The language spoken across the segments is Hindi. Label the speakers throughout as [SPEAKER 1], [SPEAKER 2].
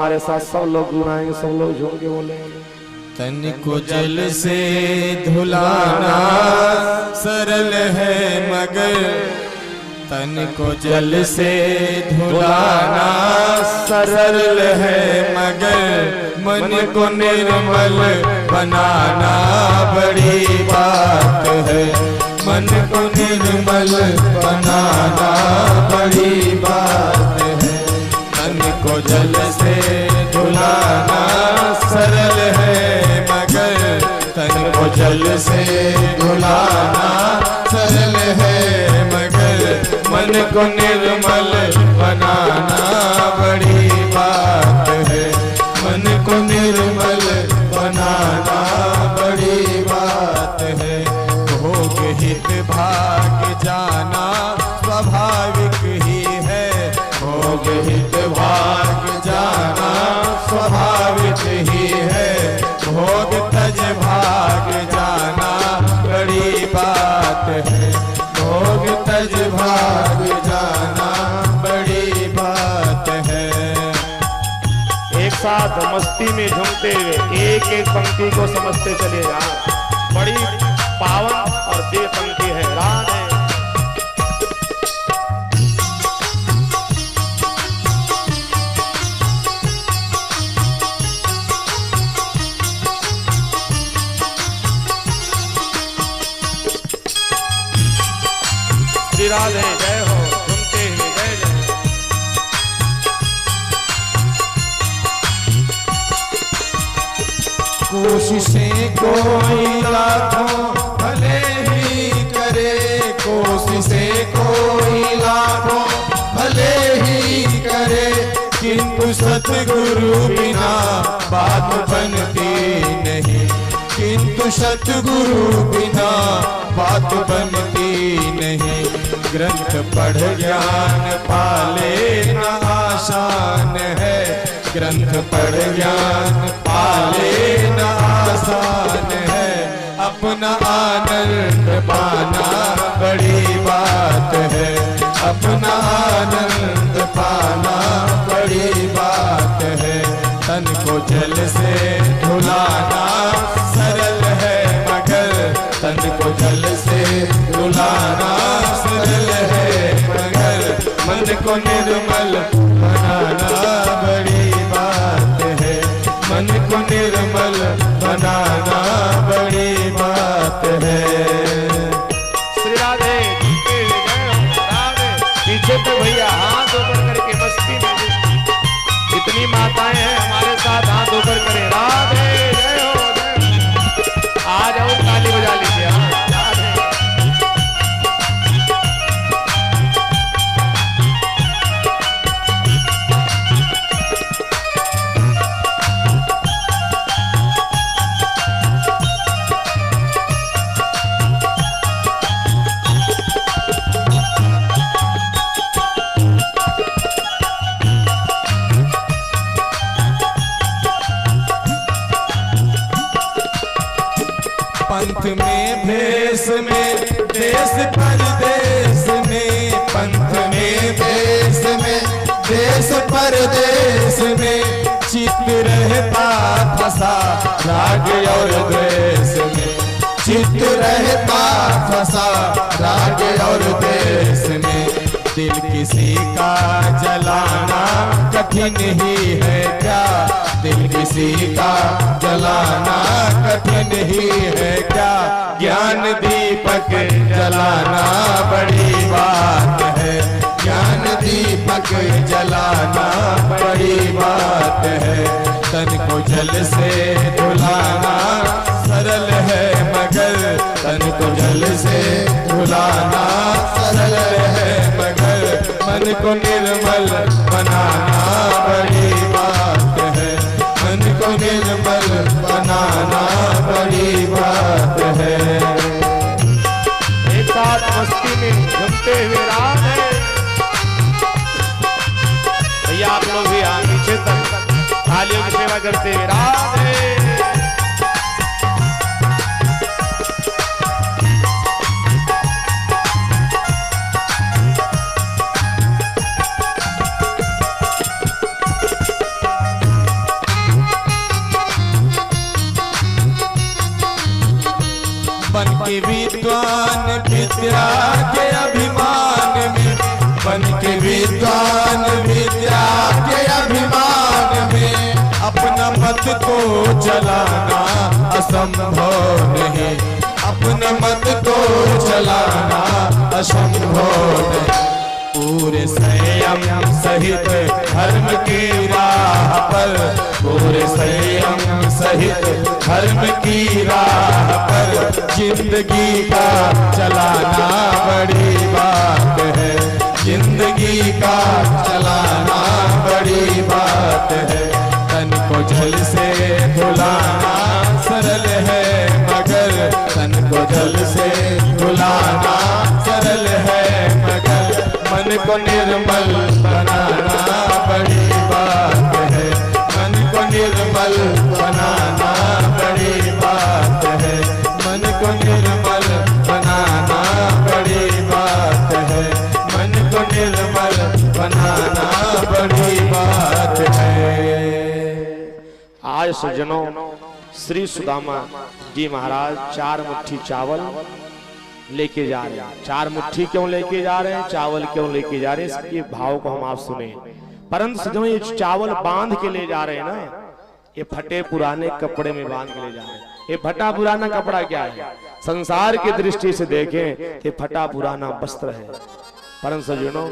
[SPEAKER 1] हमारे साथ सब लोग गुनाएंगे, सब लोग झूम के बोले।
[SPEAKER 2] तन को जल से धुलाना सरल है मगर, तन को जल से धुलाना सरल है मगर, मन को निर्मल बनाना बड़ी बात है। मन को निर्मल बनाना बड़ी बात है। तन को जल से धुलाना सरल है मगर, तन को जल से धुलाना सरल है मगर, मन को निर्मल बनाना बड़ी बात है। मन को निर्मल बनाना बड़ी बात है। भोग हित भाग जाना स्वाभाविक ही है। भोग हित भाग जाना स्वाभाविक ही है। भोग तज भाग जाना बड़ी बात है। भोग तज भाग जाना बड़ी बात है।
[SPEAKER 1] एक साथ मस्ती में झूमते हुए एक एक पंक्ति को समझते चले जा। बड़ी पावन और देव पंक्ति है। राधे श्री राधे जय हो। झूमते हुए जय जय।
[SPEAKER 2] कोशिशें कोई लाखों भले ही करे, कोशिशें कोई लाखों भले ही करे, किंतु सतगुरु बिना बात बनती नहीं। किंतु सतगुरु बिना बात बनती नहीं। ग्रंथ पढ़ ज्ञान पाले न आसान है। ग्रंथ पढ़ ज्ञान पाले न आसान है। अपना आनंद पाना बड़ी बात है। अपना आनंद पाना बड़ी बात है। तन को जल से धुलाना सरल है मगर, तन को जल से धुलाना सरल है मगर, मन को निर्मल बनाना बड़ी बात है। मन को निर्मल बनाना बड़ी बात है।
[SPEAKER 1] श्री राधे राधे। पीछे तो भैया हाथ ऊपर करके मस्ती में, इतनी माताएं हैं हमारे साथ, हाथ ऊपर करें। राधे जय हो जय हो। आ जाओ ताली बजा लीजिए। हाँ राधे।
[SPEAKER 2] पंथ में भेष में देश परदेश में, पंथ में भेष में देश परदेश में, चित्त रहता फंसा राग और द्वेष में। चित्त रहता फंसा राग और द्वेष में। दिल किसी का जलाना कठिन ही है क्या? दिल किसी का जलाना कठिन ही है क्या? ज्ञान दीपक जलाना बड़ी बात है। ज्ञान दीपक जलाना बड़ी बात है। तन को जल से धुलाना सरल है मगर, तन को जल से धुलाना सरल है मगर, मन को निर्मल बनाना बड़ी बात है। मन को निर्मल बनाना बड़ी बात है।
[SPEAKER 1] एक साथ मस्ती में झूमते हुए राधे। भैया आप लोग भी यहाँ पीछे तक थालियों की सेवा करते हुए राधे।
[SPEAKER 2] चलाना असंभव नहीं, अपने मत को चलाना असंभव नहीं। पूरे संयम सहित धर्म की राह पर, पूरे संयम सहित धर्म की राह पर जिंदगी का चलाना बड़ी बात है, जिंदगी का चलाना बड़ी बात है। तन को जल से धुलाना सरल है मगर, तन को जल से धुलाना सरल है मगर, मन को निर्मल बनाना बड़ी बात है, मन को निर्मल बनाना बड़ी बात है, मन को निर्मल बनाना बड़ी बात है, मन को निर्मल बनाना बड़ी बात है।
[SPEAKER 1] आज सज्जनों श्री सुदामा जी महाराज 4 मुट्ठी चावल लेके जा रहे हैं। 4 मुट्ठी क्यों लेके जा रहे हैं, चावल क्यों लेके जा रहे हैं, इसके भाव को हम आप सुने। परंतु सज्जनों ये चावल बांध के ले जा रहे हैं ना, ये फटे पुराने कपड़े में बांध के ले जा रहे हैं। ये फटा पुराना कपड़ा क्या है, संसार की दृष्टि से देखें ये फटा पुराना वस्त्र है। परंतु सज्जनों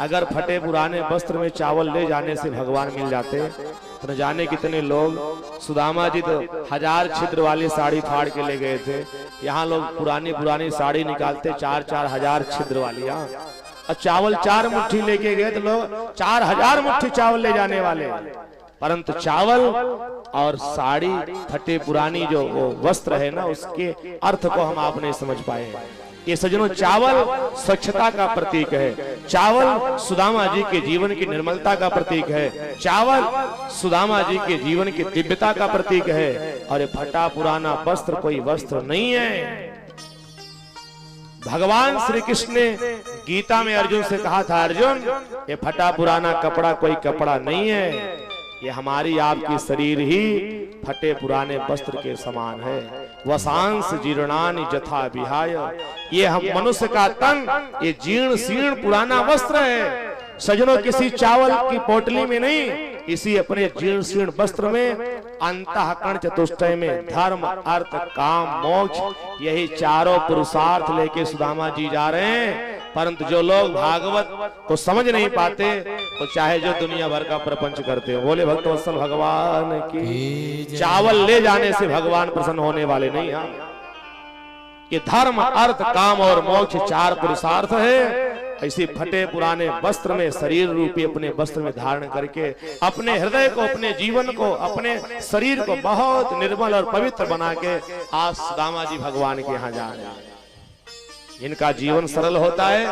[SPEAKER 1] अगर फटे पुराने वस्त्र में चावल ले जाने से भगवान मिल जाते तो न जाने कितने लोग। सुदामा जी तो 1000 छिद्र वाली साड़ी फाड़ के ले गए थे, यहाँ लोग पुरानी पुरानी साड़ी निकालते 4-4 हजार छिद्र वाली। और चावल 4 मुट्ठी लेके गए तो लोग 4000 मुट्ठी चावल ले जाने वाले। परंतु चावल और साड़ी फटे पुरानी जो वो वस्त्र है ना, उसके अर्थ को हम आप नहीं समझ पाए। ये सज्जनों चावल स्वच्छता का प्रतीक है, चावल सुदामा जी के जीवन की निर्मलता का प्रतीक है, चावल सुदामा जी के जीवन की दिव्यता का प्रतीक है। और ये फटा पुराना वस्त्र कोई वस्त्र नहीं है। भगवान श्री कृष्ण ने गीता में अर्जुन से कहा था, अर्जुन ये फटा पुराना कपड़ा कोई कपड़ा नहीं है, ये हमारी आपकी शरीर ही फटे पुराने वस्त्र के समान है। वसांस जीर्णानि जथा विहाय, ये हम मनुष्य का तन ये जीर्ण शीर्ण पुराना वस्त्र है। सजनों किसी चावल की पोटली में नहीं, इसी अपने जीर्ण शीर्ण वस्त्र में अंतःकरण चतुष्टय में धर्म अर्थ काम मोक्ष यही चारों पुरुषार्थ लेके सुदामा जी जा रहे हैं। परंतु जो लोग भागवत को समझ नहीं पाते तो चाहे जो दुनिया भर का प्रपंच करते हो। बोले भक्तवत्सल भगवान की। चावल ले जाने से भगवान प्रसन्न होने वाले नहीं। ये धर्म अर्थ काम और मोक्ष 4 पुरुषार्थ है। ऐसे फटे पुराने वस्त्र में शरीर रूपी अपने वस्त्र में धारण करके अपने हृदय को अपने जीवन को अपने शरीर को बहुत निर्मल और पवित्र बना के आज सुदामा जी भगवान के यहाँ जा रहे हैं। जिनका जीवन सरल होता है,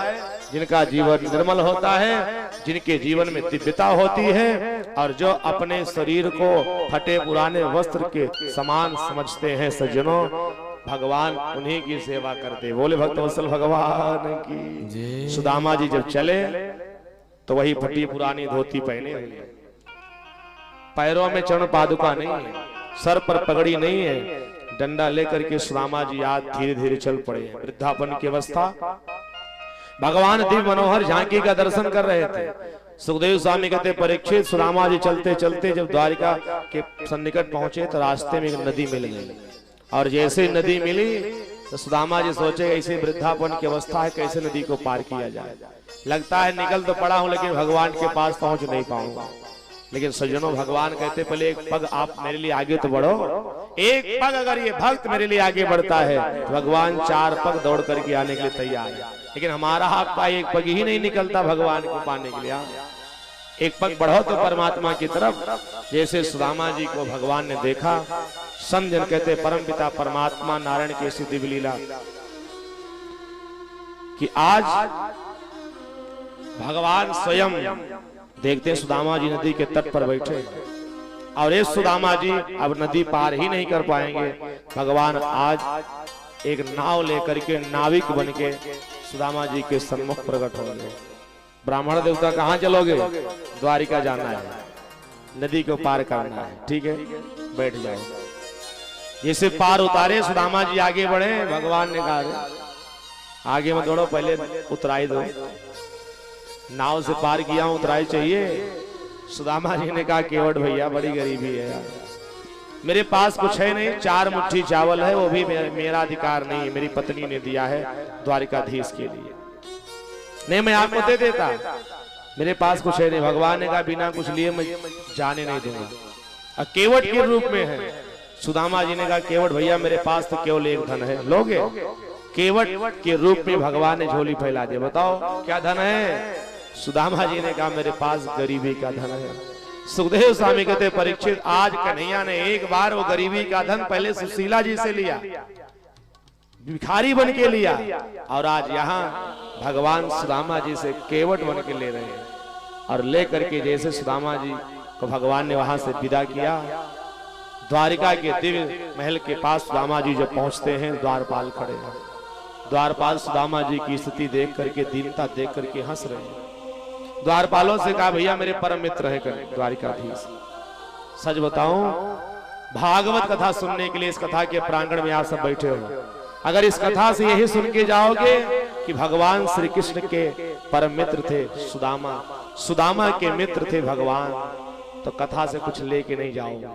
[SPEAKER 1] जिनका जीवन निर्मल होता है, जिनके जीवन में दिव्यता होती है और जो अपने शरीर को फटे पुराने वस्त्र के समान समझते हैं, सज्जनों भगवान उन्हीं की सेवा करते। बोले भक्तवत्सल भगवान की। सुदामा जी जब चले तो वही फटी पुरानी धोती पहने हुए, पैरों में चरण पादुका नहीं है, सर पर पगड़ी नहीं है, डंडा लेकर के सुदामा जी आज धीरे धीरे चल पड़े। वृद्धापन की अवस्था। भगवान दिव्य मनोहर झांकी का दर्शन कर रहे थे। सुखदेव स्वामी कहते परीक्षित सुदामा जी चलते चलते जब द्वारिका के सन्निकट पहुंचे तो रास्ते में एक नदी मिल गई। और जैसे नदी मिली तो सुदामा जी सोचे ऐसे वृद्धापन की अवस्था है, कैसे नदी को पार किया जाए। लगता है निकल तो पड़ा हूं लेकिन भगवान के पास पहुंच नहीं पाऊंगा। लेकिन सज्जनों भगवान कहते पहले एक पग आप मेरे लिए आगे तो बढ़ो। एक पग अगर ये भक्त मेरे लिए आगे बढ़ता है तो भगवान 4 पग दौड़ करके आने के लिए तैयार है। लेकिन हमारा आपका एक पग ही नहीं निकलता भगवान को पाने के लिए। एक पग बढ़ो तो परमात्मा की तरफ। जैसे सुदामा जी को भगवान ने देखा, संजन कहते परमपिता परमात्मा नारायण की ऐसी दिव्य लीला कि आज भगवान स्वयं देखते हैं सुदामा जी नदी के तट पर बैठे और ये सुदामा जी अब नदी पार ही नहीं कर पाएंगे। भगवान आज एक नाव लेकर के नाविक बन के सुदामा जी के सम्मुख प्रकट होंगे। ब्राह्मण देवता कहाँ चलोगे? द्वारिका जाना है, नदी को पार करना है। ठीक है, बैठ जाओ। जैसे पार उतारे सुदामा जी आगे बढ़े, भगवान ने कहा आगे मत दौड़ो, पहले उतराई दो। नाव से पार किया उतराई चाहिए। सुदामा जी ने कहा केवट भैया बड़ी गरीबी है यार, मेरे पास कुछ है नहीं, 4 मुट्ठी चावल है, वो भी मेरा अधिकार नहीं है, मेरी पत्नी ने दिया है द्वारिकाधीश के लिए। नहीं मैं आपको दे देता, मेरे पास कुछ है नहीं। भगवान ने कहा बिना कुछ लिए मैं जाने नहीं दूंगा। और केवट के रूप में है। सुदामा जी ने कहा केवट भैया मेरे पास तो केवल एक धन है, लोगे? केवट के रूप में भगवान ने झोली फैला दी। बताओ क्या धन है? सुदामा जी ने कहा मेरे पास गरीबी का धन है। सुखदेव स्वामी कहते परीक्षित, आज कन्हैया ने एक बार वो गरीबी का धन पहले सुशीला जी से लिया, भिखारी बन के लिया, और आज यहाँ भगवान सुदामा जी से केवट बन के ले रहे हैं। और ले करके जैसे सुदामा जी को भगवान ने वहां से विदा किया, द्वारिका के दिव्य महल के पास सुदामा जी जब पहुंचते हैं, द्वारपाल खड़े हैं। द्वारपाल सुदामा जी की स्थिति देख करके, दीनता देख करके हंस रहे हैं। द्वारपालों से कहा भैया मेरे परम मित्र है द्वारिकाधीश। सच बताऊं, भागवत कथा सुनने के लिए इस कथा के प्रांगण में आप सब बैठे हो। अगर इस कथा से यही सुन के जाओगे कि भगवान श्री कृष्ण के परम मित्र थे सुदामा, सुदामा के मित्र थे भगवान, तो कथा से कुछ लेके नहीं जाओगे।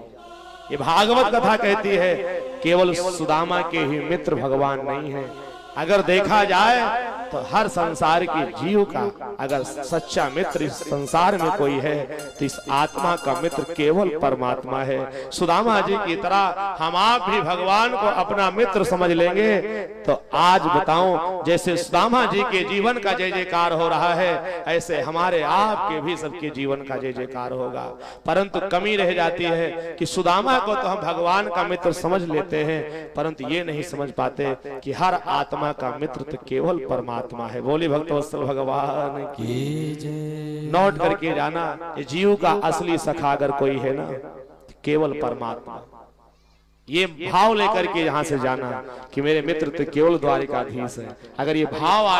[SPEAKER 1] ये भागवत कथा कहती है केवल सुदामा के ही मित्र भगवान नहीं है। अगर देखा जाए तो हर संसार के जीव का अगर सच्चा मित्र इस संसार में कोई है तो इस आत्मा का मित्र केवल परमात्मा है। सुदामा जी की तरह हम आप भी भगवान को अपना मित्र समझ लेंगे तो आज बताऊं, जैसे सुदामा जी के जीवन का जय जयकार हो रहा है, ऐसे हमारे आपके भी सबके जीवन का जय जयकार होगा। परंतु कमी रह जाती है कि सुदामा को तो हम भगवान का मित्र समझ लेते हैं, परंतु ये नहीं समझ पाते कि हर आत्मा का मित्र तो केवल परमात्मा है। बोली भक्तवत्सल भगवान की जय। नोट करके जाना, ये जीव का असली सखा अगर कोई है ना, केवल परमात्मा। ये भाव लेकर के यहां से जाना कि मेरे मित्र तो केवल द्वारिकाधीश है। अगर ये भाव